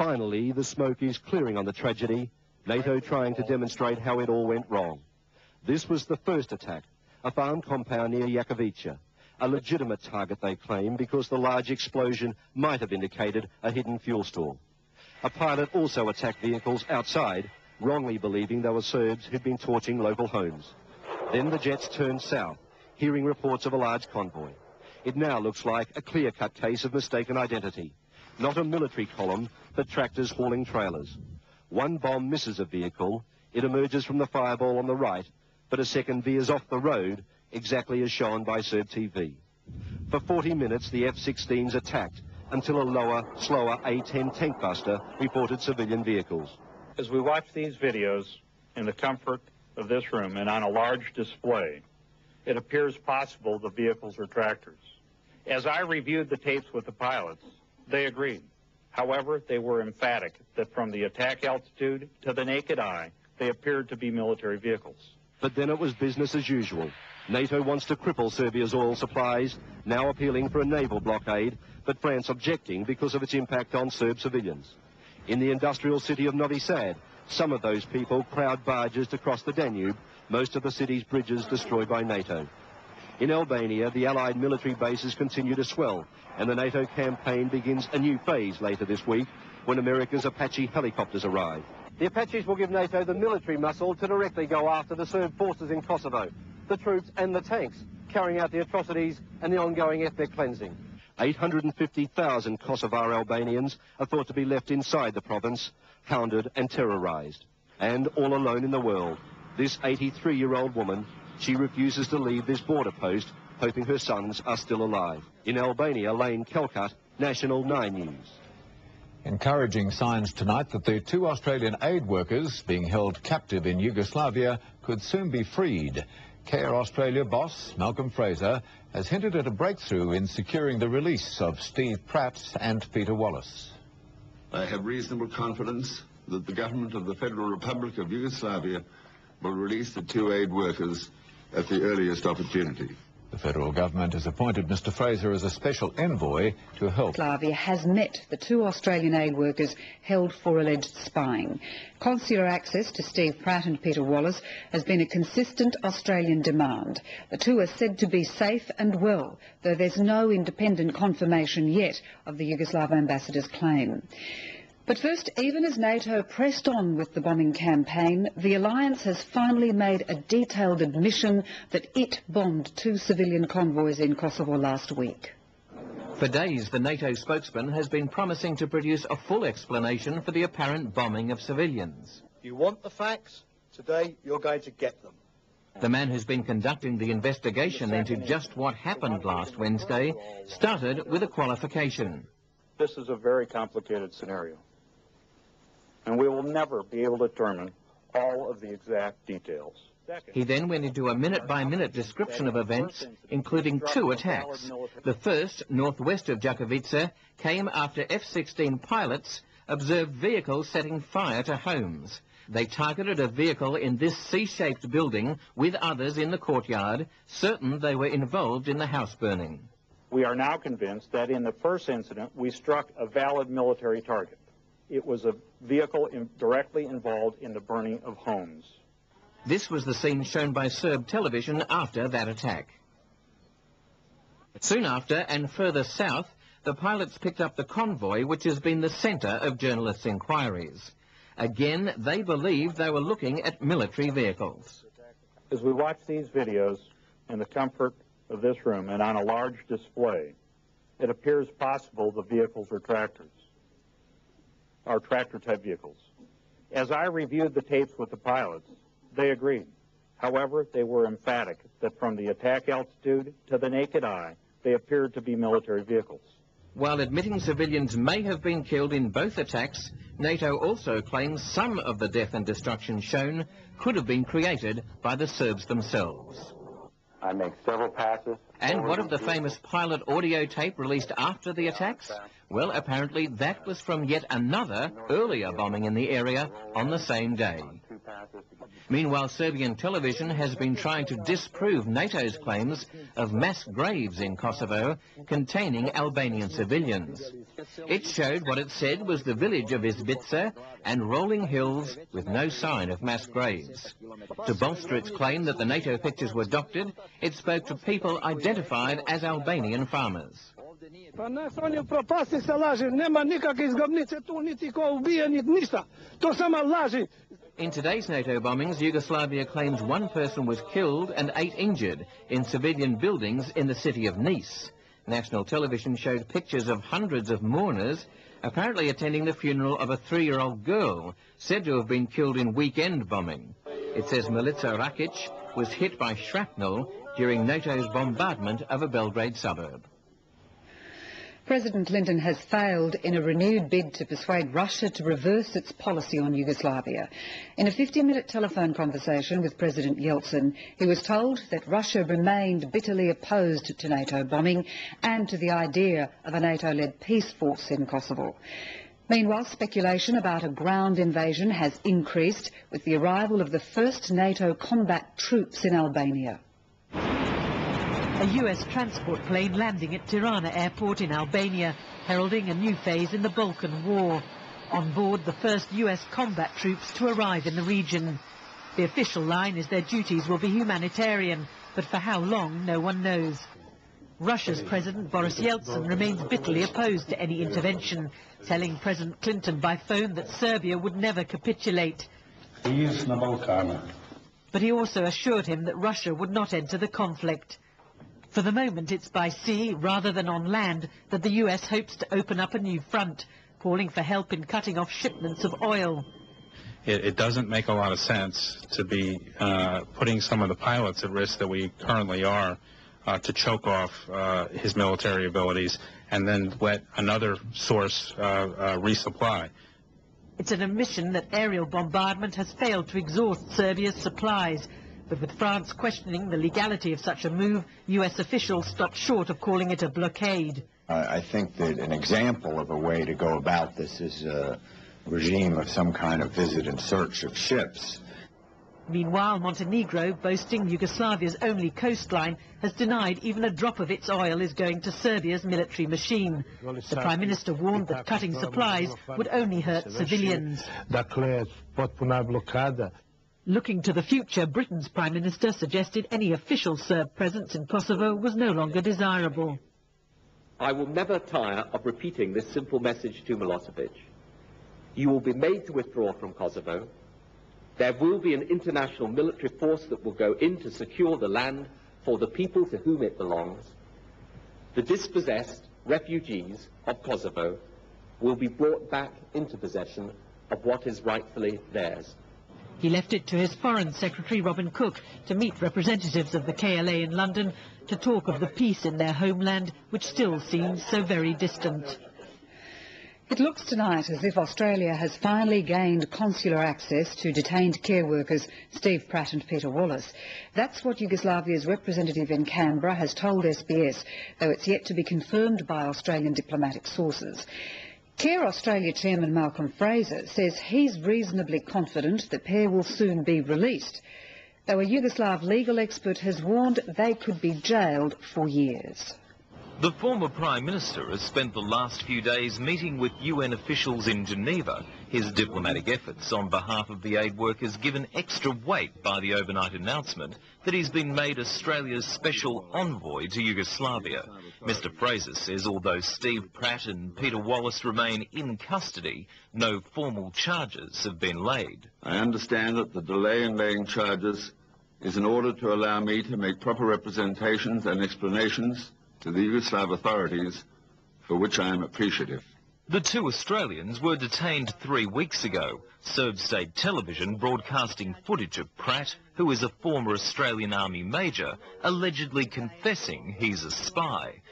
Finally, the smoke is clearing on the tragedy, NATO trying to demonstrate how it all went wrong. This was the first attack, a farm compound near Jakovica, a legitimate target, they claim, because the large explosion might have indicated a hidden fuel store. A pilot also attacked vehicles outside, wrongly believing they were Serbs who'd been torching local homes. Then the jets turned south, hearing reports of a large convoy. It now looks like a clear-cut case of mistaken identity. Not a military column, but tractors hauling trailers. One bomb misses a vehicle, it emerges from the fireball on the right, but a second veers off the road, exactly as shown by Serb TV. For 40 minutes, the F-16s attacked, until a lower, slower A-10 tank buster reported civilian vehicles. As we watch these videos in the comfort of this room and on a large display, it appears possible the vehicles are tractors. As I reviewed the tapes with the pilots, they agreed. However, they were emphatic that from the attack altitude to the naked eye, they appeared to be military vehicles. But then it was business as usual. NATO wants to cripple Serbia's oil supplies, now appealing for a naval blockade, but France objecting because of its impact on Serb civilians. In the industrial city of Novi Sad, some of those people crowd barges to cross the Danube, most of the city's bridges destroyed by NATO. In Albania, the Allied military bases continue to swell, and the NATO campaign begins a new phase later this week when America's Apache helicopters arrive. The Apaches will give NATO the military muscle to directly go after the Serb forces in Kosovo, the troops and the tanks carrying out the atrocities and the ongoing ethnic cleansing. 850,000 Kosovar Albanians are thought to be left inside the province, hounded and terrorized. And all alone in the world, this 83-year-old woman, she refuses to leave this border post, hoping her sons are still alive. In Albania, Lane Kelcut, National 9 News. Encouraging signs tonight that the 2 Australian aid workers being held captive in Yugoslavia could soon be freed. Care Australia boss Malcolm Fraser has hinted at a breakthrough in securing the release of Steve Pratt and Peter Wallace. I have reasonable confidence that the government of the Federal Republic of Yugoslavia will release the 2 aid workers at the earliest opportunity. The federal government has appointed Mr Fraser as a special envoy to help. Yugoslavia has met the 2 Australian aid workers held for alleged spying. Consular access to Steve Pratt and Peter Wallace has been a consistent Australian demand. The 2 are said to be safe and well, though there's no independent confirmation yet of the Yugoslav ambassador's claim. But first, even as NATO pressed on with the bombing campaign, the alliance has finally made a detailed admission that it bombed 2 civilian convoys in Kosovo last week. For days, the NATO spokesman has been promising to produce a full explanation for the apparent bombing of civilians. You want the facts? Today, you're going to get them. The man who's been conducting the investigation into just what happened last Wednesday started with a qualification. This is a very complicated scenario, and we will never be able to determine all of the exact details. He then went into a minute-by-minute description of events, including 2 attacks. The first, northwest of Jakovica, came after F-16 pilots observed vehicles setting fire to homes. They targeted a vehicle in this C-shaped building with others in the courtyard, certain they were involved in the house burning. We are now convinced that in the first incident, we struck a valid military target. It was a vehicle directly involved in the burning of homes. This was the scene shown by Serb television after that attack. Soon after, and further south, the pilots picked up the convoy which has been the centre of journalists' inquiries. Again, they believed they were looking at military vehicles. As we watch these videos in the comfort of this room and on a large display, it appears possible the vehicles are tractors. Are tractor-type vehicles. As I reviewed the tapes with the pilots, they agreed. However, they were emphatic that from the attack altitude to the naked eye, they appeared to be military vehicles. While admitting civilians may have been killed in both attacks, NATO also claims some of the death and destruction shown could have been created by the Serbs themselves. I make several passes. And what of the famous pilot audio tape released after the attacks? Well, apparently that was from yet another earlier bombing in the area on the same day. Meanwhile, Serbian television has been trying to disprove NATO's claims of mass graves in Kosovo containing Albanian civilians. It showed what it said was the village of Izbica and rolling hills with no sign of mass graves. To bolster its claim that the NATO pictures were doctored, it spoke to people identified as Albanian farmers. In today's NATO bombings, Yugoslavia claims 1 person was killed and 8 injured in civilian buildings in the city of Nice. National television showed pictures of hundreds of mourners apparently attending the funeral of a 3-year-old girl said to have been killed in weekend bombing. It says Milica Rakic was hit by shrapnel during NATO's bombardment of a Belgrade suburb. President Clinton has failed in a renewed bid to persuade Russia to reverse its policy on Yugoslavia. In a 50-minute telephone conversation with President Yeltsin, he was told that Russia remained bitterly opposed to NATO bombing and to the idea of a NATO-led peace force in Kosovo. Meanwhile, speculation about a ground invasion has increased with the arrival of the first NATO combat troops in Albania. A US transport plane landing at Tirana airport in Albania, heralding a new phase in the Balkan War. On board, the first US combat troops to arrive in the region. The official line is their duties will be humanitarian, but for how long, no one knows. Russia's President Boris Yeltsin remains bitterly opposed to any intervention, telling President Clinton by phone that Serbia would never capitulate. But he also assured him that Russia would not enter the conflict. For the moment, it's by sea rather than on land that the US hopes to open up a new front, calling for help in cutting off shipments of oil. It doesn't make a lot of sense to be putting some of the pilots at risk that we currently are to choke off his military abilities and then let another source resupply. It's an admission that aerial bombardment has failed to exhaust Serbia's supplies. But with France questioning the legality of such a move, US officials stopped short of calling it a blockade. I think that an example of a way to go about this is a regime of some kind of visit and search of ships. Meanwhile, Montenegro, boasting Yugoslavia's only coastline, has denied even a drop of its oil is going to Serbia's military machine. The Prime Minister warned that cutting supplies would only hurt civilians. Looking to the future, Britain's Prime Minister suggested any official Serb presence in Kosovo was no longer desirable. I will never tire of repeating this simple message to Milosevic. You will be made to withdraw from Kosovo. There will be an international military force that will go in to secure the land for the people to whom it belongs. The dispossessed refugees of Kosovo will be brought back into possession of what is rightfully theirs. He left it to his Foreign Secretary Robin Cook to meet representatives of the KLA in London to talk of the peace in their homeland, which still seems so very distant. It looks tonight as if Australia has finally gained consular access to detained care workers Steve Pratt and Peter Wallace. That's what Yugoslavia's representative in Canberra has told SBS, though it's yet to be confirmed by Australian diplomatic sources. Care Australia Chairman Malcolm Fraser says he's reasonably confident the pair will soon be released, though a Yugoslav legal expert has warned they could be jailed for years. The former Prime Minister has spent the last few days meeting with UN officials in Geneva. His diplomatic efforts on behalf of the aid workers given extra weight by the overnight announcement that he's been made Australia's special envoy to Yugoslavia. Mr Fraser says although Steve Pratt and Peter Wallace remain in custody, no formal charges have been laid. I understand that the delay in laying charges is in order to allow me to make proper representations and explanations to the Yugoslav authorities, for which I am appreciative. The 2 Australians were detained 3 weeks ago. Serb state television broadcasting footage of Pratt, who is a former Australian Army major, allegedly confessing he's a spy.